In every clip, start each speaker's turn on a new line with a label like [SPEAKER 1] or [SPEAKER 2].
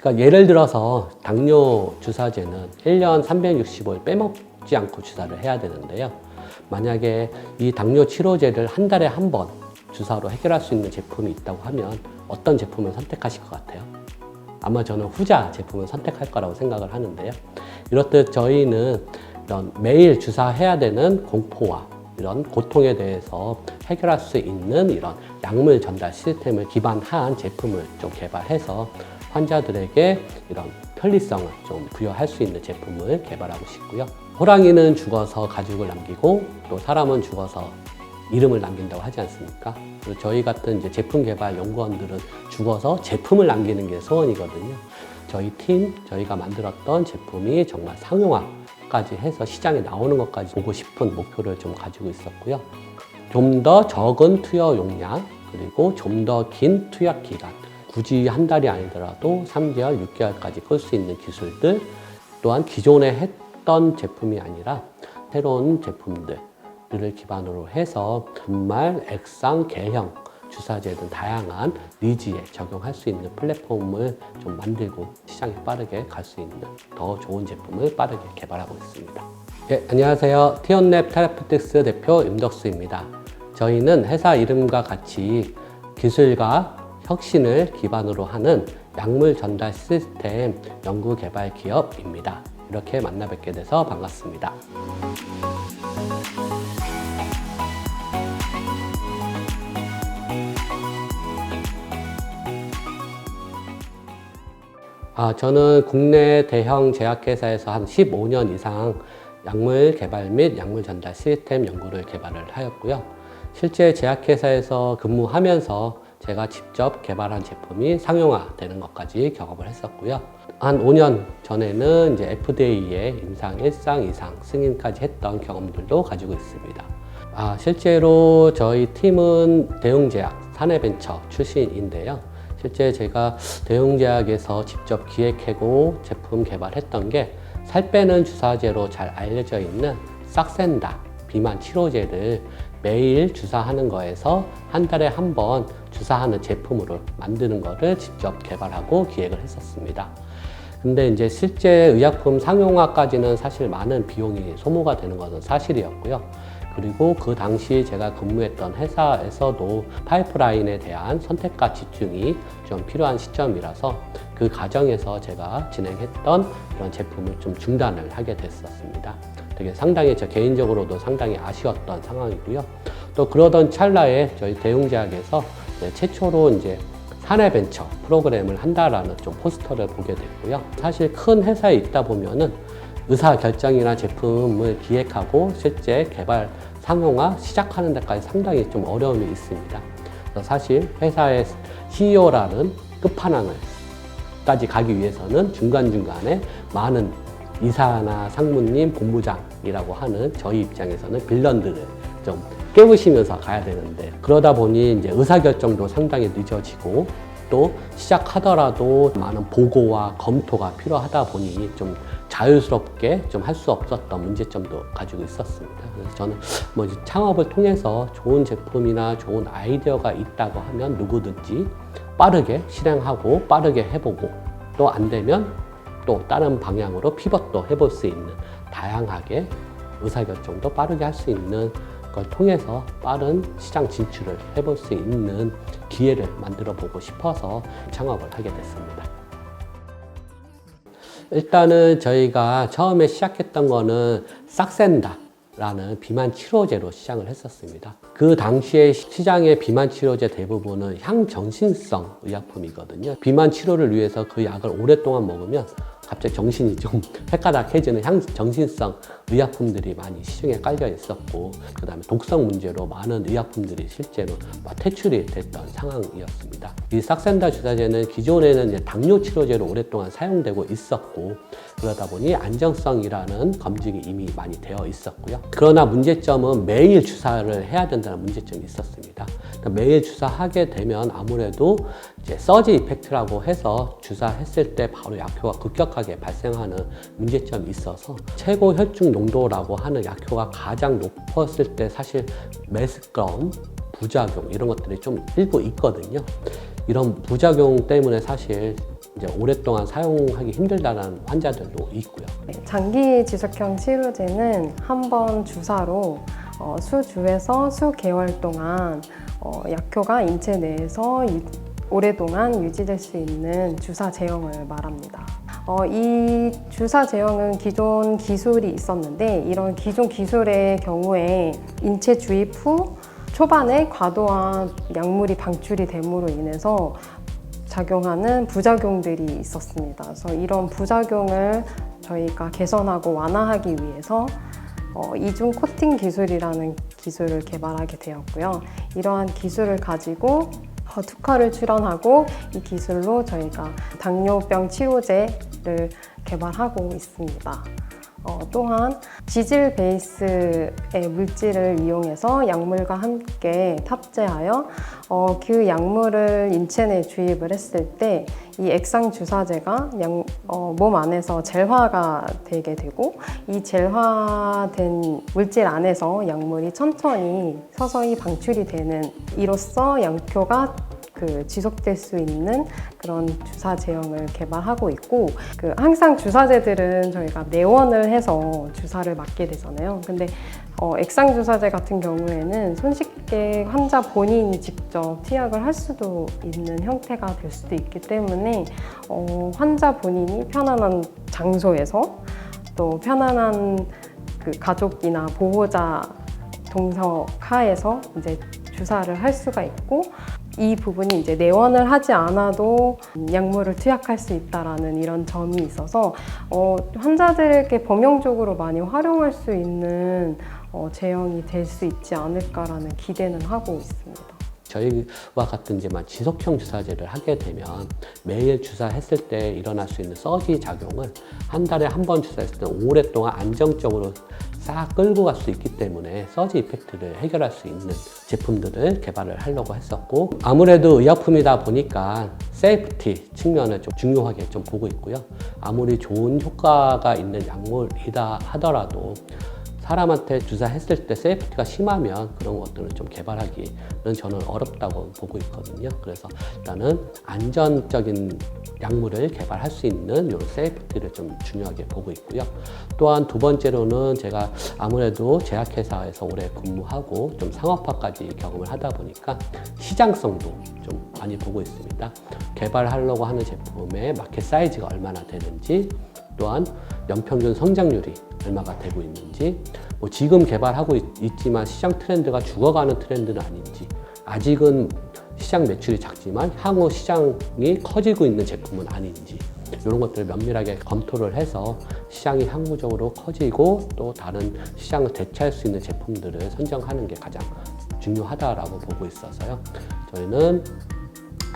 [SPEAKER 1] 그러니까 예를 들어서 당뇨 주사제는 1년 365일 빼먹지 않고 주사를 해야 되는데요. 만약에 이 당뇨 치료제를 한 달에 한 번 주사로 해결할 수 있는 제품이 있다고 하면 어떤 제품을 선택하실 것 같아요? 아마 저는 후자 제품을 선택할 거라고 생각을 하는데요. 이렇듯 저희는 이런 매일 주사해야 되는 공포와 이런 고통에 대해서 해결할 수 있는 이런 약물 전달 시스템을 기반한 제품을 좀 개발해서 환자들에게 이런 편리성을 좀 부여할 수 있는 제품을 개발하고 싶고요. 호랑이는 죽어서 가죽을 남기고 또 사람은 죽어서 이름을 남긴다고 하지 않습니까? 그리고 저희 같은 이제 제품 개발 연구원들은 죽어서 제품을 남기는 게 소원이거든요. 저희 팀, 저희가 만들었던 제품이 정말 상용화까지 해서 시장에 나오는 것까지 보고 싶은 목표를 좀 가지고 있었고요. 좀 더 적은 투여 용량, 그리고 좀 더 긴 투약 기간, 굳이 한 달이 아니더라도 3개월, 6개월까지 끌 수 있는 기술들, 또한 기존에 했던 제품이 아니라 새로운 제품들을 기반으로 해서 분말, 액상, 개형, 주사제 등 다양한 니즈에 적용할 수 있는 플랫폼을 좀 만들고 시장에 빠르게 갈 수 있는 더 좋은 제품을 빠르게 개발하고 있습니다. 네, 안녕하세요. 티온랩 테라피틱스 대표 임덕수입니다. 저희는 회사 이름과 같이 기술과 혁신을 기반으로 하는 약물 전달 시스템 연구 개발 기업입니다. 이렇게 만나 뵙게 돼서 반갑습니다. 저는 국내 대형 제약회사에서 한 15년 이상 약물 개발 및 약물 전달 시스템 연구를 개발을 하였고요. 실제 제약회사에서 근무하면서 제가 직접 개발한 제품이 상용화되는 것까지 경험을 했었고요. 한 5년 전에는 이제 FDA의 임상 1상, 2상 승인까지 했던 경험들도 가지고 있습니다. 실제로 저희 팀은 대웅제약, 사내벤처 출신인데요. 실제 제가 대웅제약에서 직접 기획하고 제품 개발했던 게 살 빼는 주사제로 잘 알려져 있는 싹센다 비만 치료제를 매일 주사하는 거에서 한 달에 한 번 주사하는 제품으로 만드는 거를 직접 개발하고 기획을 했었습니다. 근데 이제 실제 의약품 상용화까지는 사실 많은 비용이 소모가 되는 것은 사실이었고요. 그리고 그 당시 제가 근무했던 회사에서도 파이프라인에 대한 선택과 집중이 좀 필요한 시점이라서 그 과정에서 제가 진행했던 그런 제품을 좀 중단을 하게 됐었습니다. 되게 상당히 저 개인적으로도 상당히 아쉬웠던 상황이고요. 또 그러던 찰나에 저희 대웅제약에서 최초로 이제 사내벤처 프로그램을 한다라는 좀 포스터를 보게 됐고요. 사실 큰 회사에 있다 보면은 의사결정이나 제품을 기획하고 실제 개발 상용화 시작하는 데까지 상당히 좀 어려움이 있습니다. 그래서 사실 회사의 CEO라는 끝판왕을까지 가기 위해서는 중간중간에 많은 이사나 상무님, 본부장이라고 하는 저희 입장에서는 빌런들을 좀 깨우시면서 가야 되는데, 그러다 보니 이제 의사결정도 상당히 늦어지고 또 시작하더라도 많은 보고와 검토가 필요하다 보니 좀 자유스럽게 좀 할 수 없었던 문제점도 가지고 있었습니다. 그래서 저는 뭐 창업을 통해서 좋은 제품이나 좋은 아이디어가 있다고 하면 누구든지 빠르게 실행하고 빠르게 해보고 또 안 되면 또 다른 방향으로 피벗도 해볼 수 있는, 다양하게 의사결정도 빠르게 할 수 있는 걸 통해서 빠른 시장 진출을 해볼 수 있는 기회를 만들어 보고 싶어서 창업을 하게 됐습니다. 일단은 저희가 처음에 시작했던 거는 싹센다라는 비만 치료제로 시작을 했었습니다. 그 당시에 시장의 비만 치료제 대부분은 향정신성 의약품이거든요. 비만 치료를 위해서 그 약을 오랫동안 먹으면 갑자기 정신이 좀 헷가닥해지는 향정신성 의약품들이 많이 시중에 깔려 있었고, 그 다음에 독성 문제로 많은 의약품들이 실제로 퇴출이 됐던 상황이었습니다. 이 싹센다 주사제는 기존에는 이제 당뇨 치료제로 오랫동안 사용되고 있었고, 그러다 보니 안정성이라는 검증이 이미 많이 되어 있었고요. 그러나 문제점은 매일 주사를 해야 된다는 문제점이 있었습니다. 그러니까 매일 주사하게 되면 아무래도 이제 서지 이펙트라고 해서 주사했을 때 바로 약효가 급격하게 발생하는 문제점이 있어서 최고 혈중 농도라고 하는 약효가 가장 높았을 때 사실 매스꺼움, 부작용 이런 것들이 좀 일부 있거든요. 이런 부작용 때문에 사실 이제 오랫동안 사용하기 힘들다는 환자들도 있고요.
[SPEAKER 2] 장기 지속형 치료제는 한 번 주사로 수주에서 수개월 동안 약효가 인체 내에서 오랫동안 유지될 수 있는 주사 제형을 말합니다. 이 주사 제형은 기존 기술이 있었는데 이런 기존 기술의 경우에 인체 주입 후 초반에 과도한 약물이 방출이 됨으로 인해서 작용하는 부작용들이 있었습니다. 그래서 이런 부작용을 저희가 개선하고 완화하기 위해서 이중 코팅 기술이라는 기술을 개발하게 되었고요. 이러한 기술을 가지고 특허를 출원하고 이 기술로 저희가 당뇨병 치료제를 개발하고 있습니다. 또한 지질 베이스의 물질을 이용해서 약물과 함께 탑재하여 그 약물을 인체 내에 주입을 했을 때 이 액상 주사제가 몸 안에서 젤화가 되게 되고 이 젤화된 물질 안에서 약물이 천천히 서서히 방출이 되는 이로써 약효가 지속될 수 있는 그런 주사 제형을 개발하고 있고 항상 주사제들은 저희가 내원을 해서 주사를 맞게 되잖아요. 근데 액상 주사제 같은 경우에는 손쉽게 환자 본인이 직접 투약을 할 수도 있는 형태가 될 수도 있기 때문에 환자 본인이 편안한 장소에서 또 편안한 가족이나 보호자 동석하에서 이제 주사를 할 수가 있고 이 부분이 이제 내원을 하지 않아도 약물을 투약할 수 있다라는 이런 점이 있어서 환자들에게 범용적으로 많이 활용할 수 있는 제형이 될 수 있지 않을까라는 기대는 하고 있습니다.
[SPEAKER 1] 저희와 같은 이제 지속형 주사제를 하게 되면 매일 주사했을 때 일어날 수 있는 서지 작용을 한 달에 한 번 주사했을 때 오랫동안 안정적으로 싹 끌고 갈 수 있기 때문에 서지 이펙트를 해결할 수 있는 제품들을 개발을 하려고 했었고 아무래도 의약품이다 보니까 세이프티 측면을 좀 중요하게 좀 보고 있고요. 아무리 좋은 효과가 있는 약물이다 하더라도 사람한테 주사했을 때 세이프티가 심하면 그런 것들을 좀 개발하기는 저는 어렵다고 보고 있거든요. 그래서 일단은 안전적인 약물을 개발할 수 있는 이런 세이프티를 좀 중요하게 보고 있고요. 또한 두 번째로는 제가 아무래도 제약회사에서 오래 근무하고 좀 상업화까지 경험을 하다 보니까 시장성도 좀 많이 보고 있습니다. 개발하려고 하는 제품의 마켓 사이즈가 얼마나 되는지, 또한 연평균 성장률이 얼마가 되고 있는지, 지금 개발하고 있지만 시장 트렌드가 죽어가는 트렌드는 아닌지, 아직은 시장 매출이 작지만 향후 시장이 커지고 있는 제품은 아닌지, 이런 것들을 면밀하게 검토를 해서 시장이 향후적으로 커지고 또 다른 시장을 대체할 수 있는 제품들을 선정하는 게 가장 중요하다라고 보고 있어서요. 저희는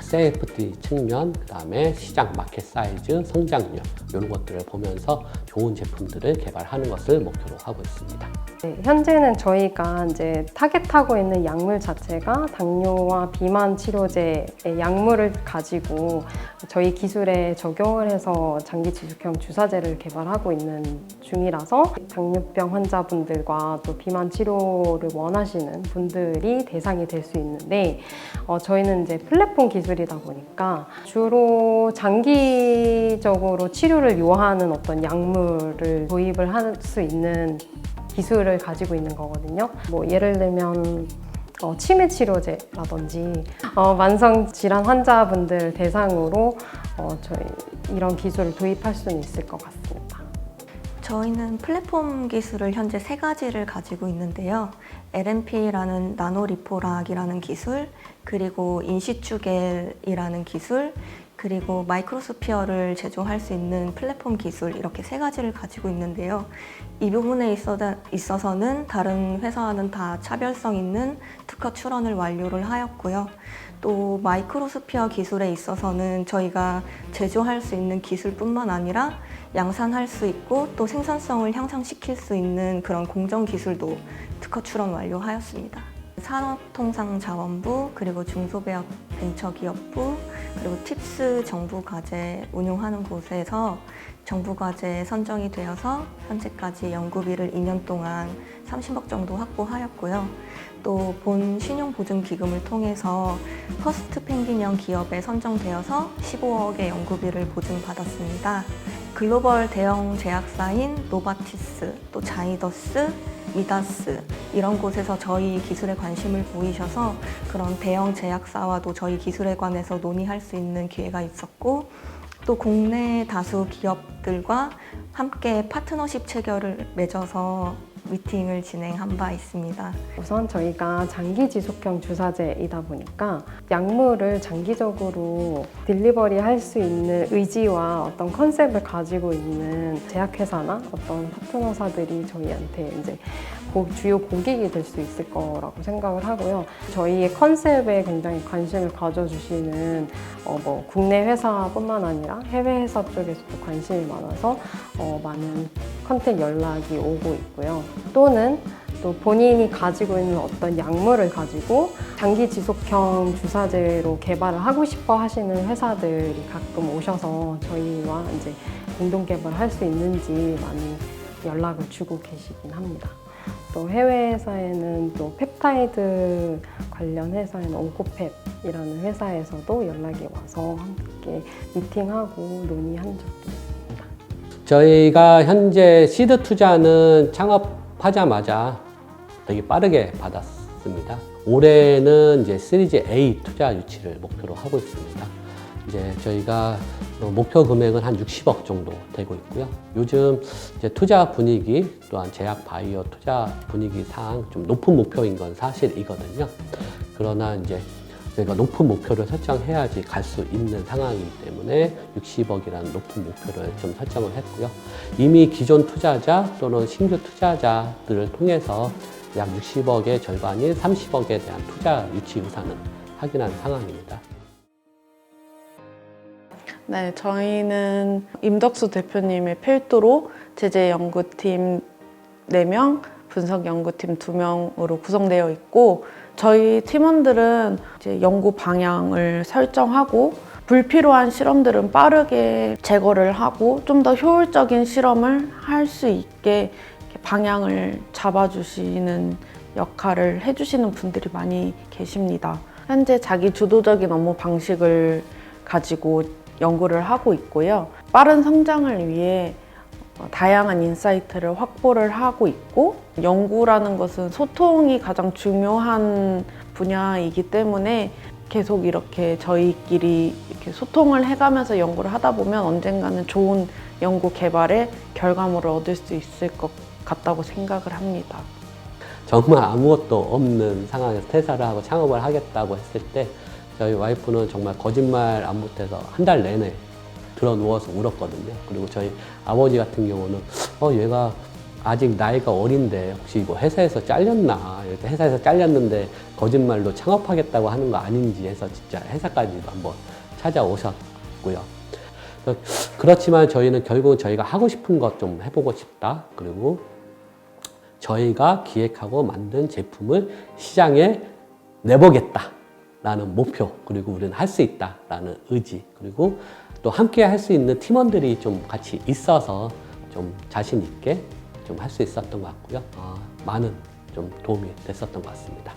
[SPEAKER 1] 세이프티 측면, 그 다음에 시장 마켓 사이즈, 성장률 이런 것들을 보면서 좋은 제품들을 개발하는 것을 목표로 하고 있습니다.
[SPEAKER 2] 네, 현재는 저희가 이제 타겟하고 있는 약물 자체가 당뇨와 비만 치료제의 약물을 가지고 저희 기술에 적용을 해서 장기 지속형 주사제를 개발하고 있는 중이라서 당뇨병 환자분들과 또 비만 치료를 원하시는 분들이 대상이 될 수 있는데 저희는 이제 플랫폼 기술이다 보니까 주로 장기적으로 치료를 요하는 어떤 약물을 도입을 할 수 있는 기술을 가지고 있는 거거든요. 예를 들면 치매 치료제라든지 만성 질환 환자분들 대상으로 저희 이런 기술을 도입할 수는 있을 것 같습니다.
[SPEAKER 3] 저희는 플랫폼 기술을 현재 3가지를 가지고 있는데요. LNP라는 나노리포락이라는 기술, 그리고 인시추겔이라는 기술, 그리고 마이크로스피어를 제조할 수 있는 플랫폼 기술, 이렇게 3가지를 가지고 있는데요. 이 부분에 있어서는 다른 회사와는 다 차별성 있는 특허 출원을 완료를 하였고요. 또 마이크로스피어 기술에 있어서는 저희가 제조할 수 있는 기술뿐만 아니라 양산할 수 있고 또 생산성을 향상시킬 수 있는 그런 공정 기술도 특허 출원 완료하였습니다. 산업통상자원부, 그리고 중소벤처기업부, 그리고 팁스 정부과제 운용하는 곳에서 정부과제에 선정이 되어서 현재까지 연구비를 2년 동안 30억 정도 확보하였고요. 또 본 신용보증기금을 통해서 퍼스트 펭귄형 기업에 선정되어서 15억의 연구비를 보증받았습니다. 글로벌 대형 제약사인 노바티스, 또 자이더스, 미다스 이런 곳에서 저희 기술에 관심을 보이셔서 그런 대형 제약사와도 저희 기술에 관해서 논의할 수 있는 기회가 있었고, 또 국내 다수 기업들과 함께 파트너십 체결을 맺어서 미팅을 진행한 바 있습니다.
[SPEAKER 2] 우선 저희가 장기 지속형 주사제이다 보니까 약물을 장기적으로 딜리버리 할 수 있는 의지와 어떤 컨셉을 가지고 있는 제약회사나 어떤 파트너사들이 저희한테 이제 주요 고객이 될 수 있을 거라고 생각을 하고요. 저희의 컨셉에 굉장히 관심을 가져주시는 국내 회사뿐만 아니라 해외 회사 쪽에서도 관심이 많아서 많은 컨택 연락이 오고 있고요. 또는 또 본인이 가지고 있는 어떤 약물을 가지고 장기 지속형 주사제로 개발을 하고 싶어 하시는 회사들이 가끔 오셔서 저희와 이제 공동 개발을 할 수 있는지 많이 연락을 주고 계시긴 합니다. 또 해외 회사에는 또 펩타이드 관련 회사인 온코펩이라는 회사에서도 연락이 와서 함께 미팅하고 논의한 적도 있습니다.
[SPEAKER 1] 저희가 현재 시드 투자는 창업하자마자 되게 빠르게 받았습니다. 올해는 이제 시리즈 A 투자 유치를 목표로 하고 있습니다. 이제 저희가 목표 금액은 한 60억 정도 되고 있고요. 요즘 이제 투자 분위기 또한 제약 바이오 투자 분위기상 좀 높은 목표인 건 사실이거든요. 그러나 이제 저희가 높은 목표를 설정해야지 갈 수 있는 상황이기 때문에 60억이라는 높은 목표를 좀 설정을 했고요. 이미 기존 투자자 또는 신규 투자자들을 통해서 약 60억의 절반인 30억에 대한 투자 유치 의사는 확인한 상황입니다.
[SPEAKER 4] 네, 저희는 임덕수 대표님의 필두로 제재연구팀 4명, 분석연구팀 2명으로 구성되어 있고, 저희 팀원들은 이제 연구 방향을 설정하고 불필요한 실험들은 빠르게 제거를 하고 좀 더 효율적인 실험을 할 수 있게 방향을 잡아주시는 역할을 해주시는 분들이 많이 계십니다. 현재 자기 주도적인 업무 방식을 가지고 연구를 하고 있고요. 빠른 성장을 위해 다양한 인사이트를 확보를 하고 있고, 연구라는 것은 소통이 가장 중요한 분야이기 때문에 계속 이렇게 저희끼리 이렇게 소통을 해가면서 연구를 하다 보면 언젠가는 좋은 연구 개발의 결과물을 얻을 수 있을 것 같다고 생각을 합니다.
[SPEAKER 1] 정말 아무것도 없는 상황에서 퇴사를 하고 창업을 하겠다고 했을 때 저희 와이프는 정말 거짓말 안 못해서 한 달 내내 들어 누워서 울었거든요. 그리고 저희 아버지 같은 경우는 얘가 아직 나이가 어린데 혹시 뭐 회사에서 잘렸나, 이렇게 회사에서 잘렸는데 거짓말로 창업하겠다고 하는 거 아닌지 해서 진짜 회사까지도 한번 찾아오셨고요. 그렇지만 저희는 결국은 저희가 하고 싶은 것 좀 해보고 싶다. 그리고 저희가 기획하고 만든 제품을 시장에 내보겠다 라는 목표, 그리고 우리는 할 수 있다 라는 의지, 그리고 또 함께 할 수 있는 팀원들이 좀 같이 있어서 좀 자신 있게 좀 할 수 있었던 것 같고요. 많은 좀 도움이 됐었던 것 같습니다.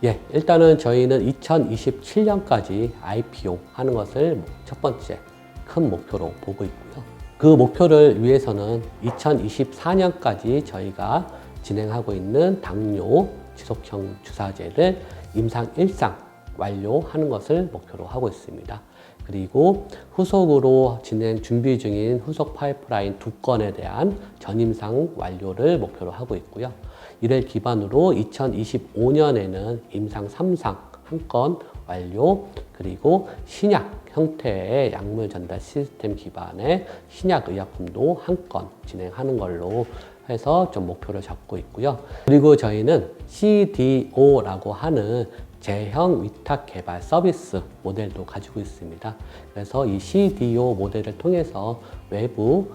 [SPEAKER 1] 예, 일단은 저희는 2027년까지 IPO 하는 것을 첫 번째 큰 목표로 보고 있고요. 그 목표를 위해서는 2024년까지 저희가 진행하고 있는 당뇨 지속형 주사제를 임상 1상 완료하는 것을 목표로 하고 있습니다. 그리고 후속으로 진행 준비 중인 후속 파이프라인 2건에 대한 전임상 완료를 목표로 하고 있고요. 이를 기반으로 2025년에는 임상 3상 1건 완료, 그리고 신약 형태의 약물 전달 시스템 기반의 신약 의약품도 1건 진행하는 걸로 해서 좀 목표를 잡고 있고요. 그리고 저희는 CDO라고 하는 제형 위탁 개발 서비스 모델도 가지고 있습니다. 그래서 이 CDO 모델을 통해서 외부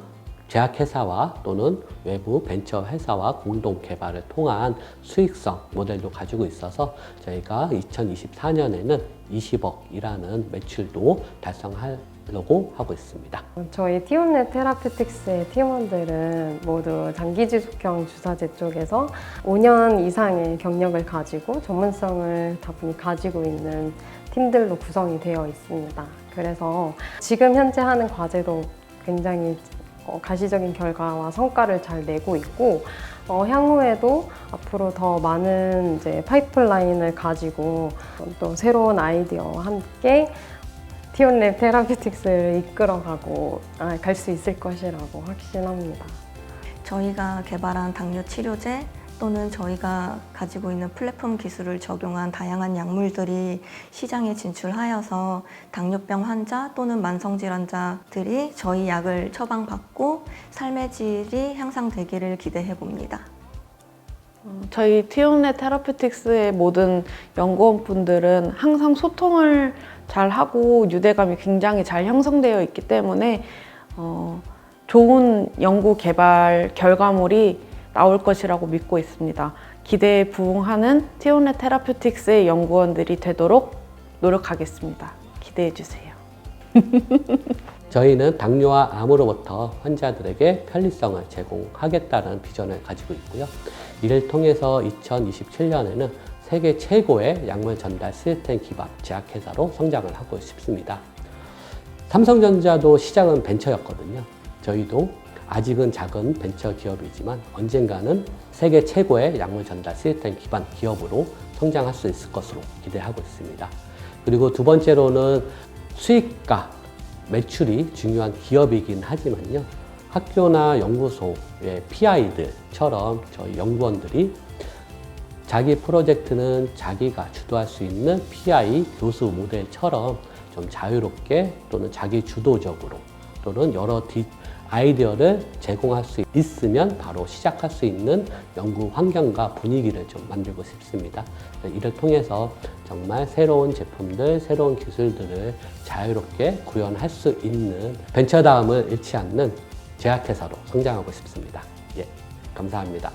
[SPEAKER 1] 제약회사와 또는 외부 벤처회사와 공동 개발을 통한 수익성 모델도 가지고 있어서 저희가 2024년에는 20억이라는 매출도 달성하려고 하고 있습니다.
[SPEAKER 2] 저희 티온랩 테라피틱스의 팀원들은 모두 장기지속형 주사제 쪽에서 5년 이상의 경력을 가지고 전문성을 다분히 가지고 있는 팀들로 구성이 되어 있습니다. 그래서 지금 현재 하는 과제도 굉장히 가시적인 결과와 성과를 잘 내고 있고 향후에도 앞으로 더 많은 이제 파이프라인을 가지고 또 새로운 아이디어와 함께 티온랩 테라피틱스를 이끌어가고 갈 수 있을 것이라고 확신합니다.
[SPEAKER 3] 저희가 개발한 당뇨 치료제 또는 저희가 가지고 있는 플랫폼 기술을 적용한 다양한 약물들이 시장에 진출하여서 당뇨병 환자 또는 만성질환자들이 저희 약을 처방받고 삶의 질이 향상되기를 기대해 봅니다.
[SPEAKER 4] 저희 티온랩 테라피틱스의 모든 연구원분들은 항상 소통을 잘 하고 유대감이 굉장히 잘 형성되어 있기 때문에 좋은 연구 개발 결과물이 나올 것이라고 믿고 있습니다. 기대에 부응하는 티온랩 테라피틱스의 연구원들이 되도록 노력하겠습니다. 기대해 주세요.
[SPEAKER 1] 저희는 당뇨와 암으로부터 환자들에게 편리성을 제공하겠다는 비전을 가지고 있고요. 이를 통해서 2027년에는 세계 최고의 약물 전달 시스템 기반 제약회사로 성장을 하고 싶습니다. 삼성전자도 시작은 벤처였거든요. 저희도 아직은 작은 벤처 기업이지만 언젠가는 세계 최고의 약물 전달 시스템 기반 기업으로 성장할 수 있을 것으로 기대하고 있습니다. 그리고 두 번째로는 수익과 매출이 중요한 기업이긴 하지만요. 학교나 연구소의 PI들처럼 저희 연구원들이 자기 프로젝트는 자기가 주도할 수 있는 PI 교수 모델처럼 좀 자유롭게 또는 자기 주도적으로 또는 여러 아이디어를 제공할 수 있으면 바로 시작할 수 있는 연구 환경과 분위기를 좀 만들고 싶습니다. 이를 통해서 정말 새로운 제품들, 새로운 기술들을 자유롭게 구현할 수 있는 벤처다움을 잃지 않는 제약회사로 성장하고 싶습니다. 예, 감사합니다.